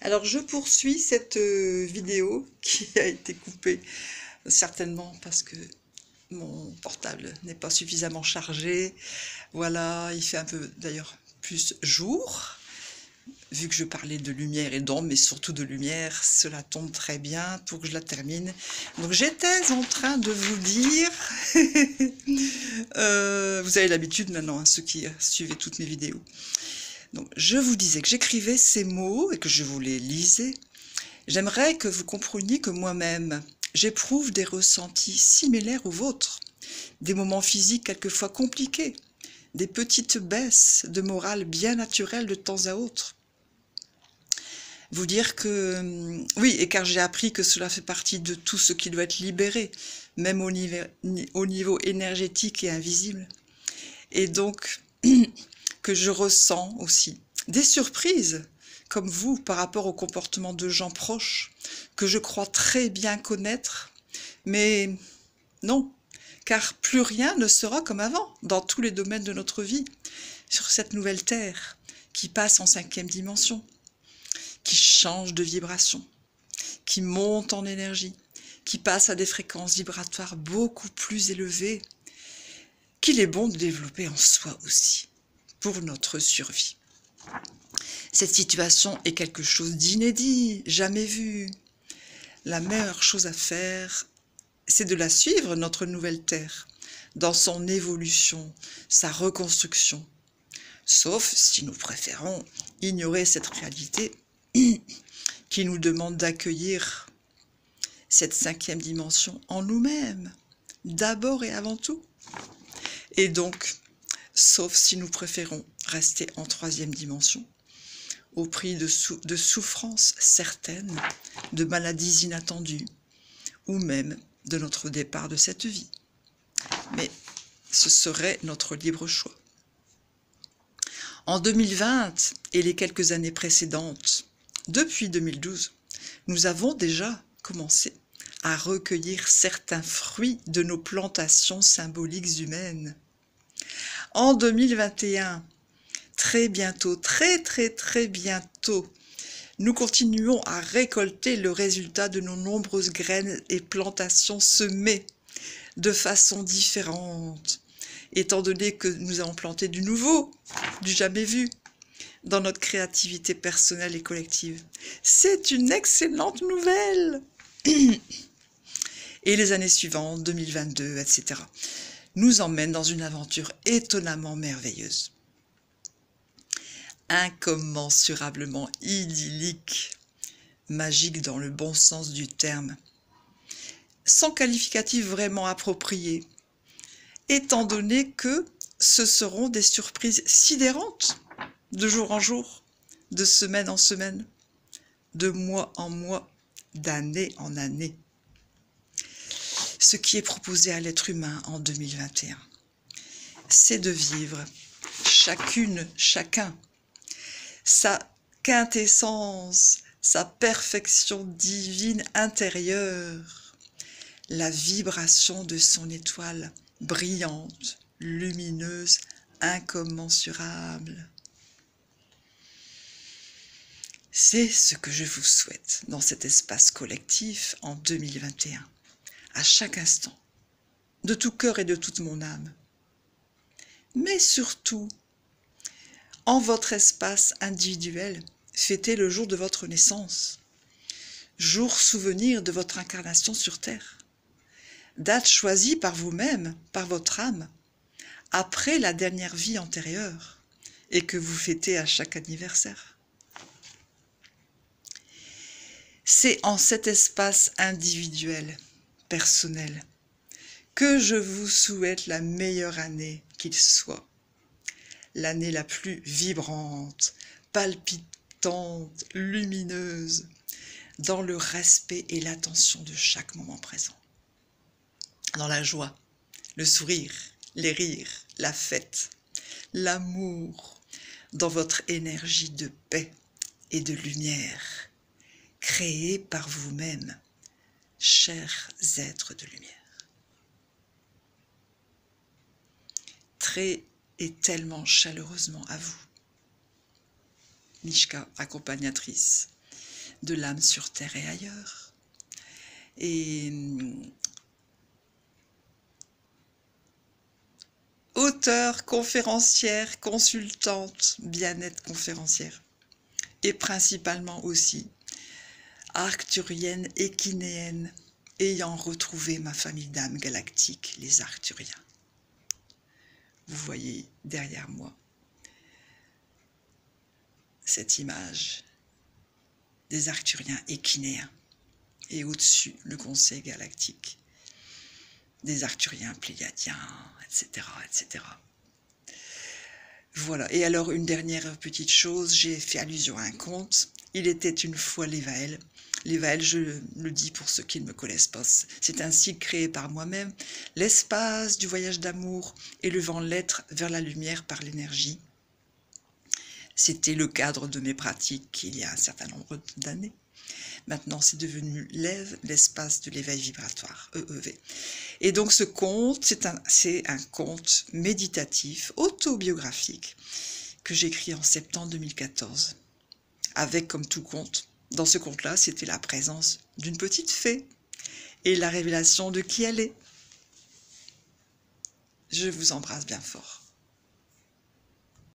Alors je poursuis cette vidéo qui a été coupée certainement parce que mon portable n'est pas suffisamment chargé. Voilà, il fait un peu d'ailleurs plus jour. Vu que je parlais de lumière et d'ombre, mais surtout de lumière, cela tombe très bien pour que je la termine. Donc j'étais en train de vous dire, vous avez l'habitude maintenant, hein, ceux qui suivez toutes mes vidéos. Donc je vous disais que j'écrivais ces mots et que je vous les lisais. J'aimerais que vous compreniez que moi-même, j'éprouve des ressentis similaires aux vôtres, des moments physiques quelquefois compliqués, des petites baisses de morale bien naturelles de temps à autre. Vous dire que, oui, et car j'ai appris que cela fait partie de tout ce qui doit être libéré, même au niveau énergétique et invisible. Et donc, que je ressens aussi des surprises, comme vous, par rapport au comportement de gens proches, que je crois très bien connaître, mais non, car plus rien ne sera comme avant, dans tous les domaines de notre vie, sur cette nouvelle Terre, qui passe en 5e dimension, qui change de vibration, qui monte en énergie, qui passe à des fréquences vibratoires beaucoup plus élevées, qu'il est bon de développer en soi aussi, pour notre survie. Cette situation est quelque chose d'inédit, jamais vu. La meilleure chose à faire, c'est de la suivre, notre nouvelle Terre, dans son évolution, sa reconstruction. Sauf si nous préférons ignorer cette réalité qui nous demande d'accueillir cette 5e dimension en nous-mêmes, d'abord et avant tout. Et donc, sauf si nous préférons rester en 3e dimension, au prix de souffrances certaines, de maladies inattendues, ou même de notre départ de cette vie. Mais ce serait notre libre choix. En 2020 et les quelques années précédentes, depuis 2012, nous avons déjà commencé à recueillir certains fruits de nos plantations symboliques humaines. En 2021, très bientôt, très bientôt, nous continuons à récolter le résultat de nos nombreuses graines et plantations semées de façon différente, étant donné que nous avons planté du nouveau, du jamais vu, dans notre créativité personnelle et collective. C'est une excellente nouvelle. Et les années suivantes, 2022, etc., nous emmènent dans une aventure étonnamment merveilleuse. Incommensurablement idyllique, magique dans le bon sens du terme, sans qualificatif vraiment approprié, étant donné que ce seront des surprises sidérantes, de jour en jour, de semaine en semaine, de mois en mois, d'année en année. Ce qui est proposé à l'être humain en 2021, c'est de vivre chacune, chacun, sa quintessence, sa perfection divine intérieure, la vibration de son étoile brillante, lumineuse, incommensurable. C'est ce que je vous souhaite dans cet espace collectif en 2021, à chaque instant, de tout cœur et de toute mon âme. Mais surtout, en votre espace individuel, fêtez le jour de votre naissance, jour souvenir de votre incarnation sur Terre, date choisie par vous-même, par votre âme, après la dernière vie antérieure, et que vous fêtez à chaque anniversaire. C'est en cet espace individuel, personnel, que je vous souhaite la meilleure année qu'il soit. L'année la plus vibrante, palpitante, lumineuse, dans le respect et l'attention de chaque moment présent. Dans la joie, le sourire, les rires, la fête, l'amour, dans votre énergie de paix et de lumière, créée par vous-même, chers êtres de lumière. Très et tellement chaleureusement à vous. Mishka, accompagnatrice, de l'âme sur terre et ailleurs. Et auteure, conférencière, consultante, bien-être conférencière. Et principalement aussi arcturienne équinéenne, ayant retrouvé ma famille d'âmes galactiques, les arcturiens. Vous voyez derrière moi cette image des arcturiens équinéens et au-dessus le conseil galactique des arcturiens pléiadiens, etc., etc. Voilà, et alors une dernière petite chose, j'ai fait allusion à un conte. Il était une fois l'Évaël. L'Évaël, je le dis pour ceux qui ne me connaissent pas, c'est un cycle créé par moi-même, l'espace du voyage d'amour, élevant l'être vers la lumière par l'énergie. C'était le cadre de mes pratiques il y a un certain nombre d'années. Maintenant, c'est devenu l'EV, l'espace de l'éveil vibratoire, EEV. Et donc ce conte, c'est un conte méditatif, autobiographique, que j'écris en septembre 2014. Avec, comme tout conte, dans ce conte-là, c'était la présence d'une petite fée et la révélation de qui elle est. Je vous embrasse bien fort.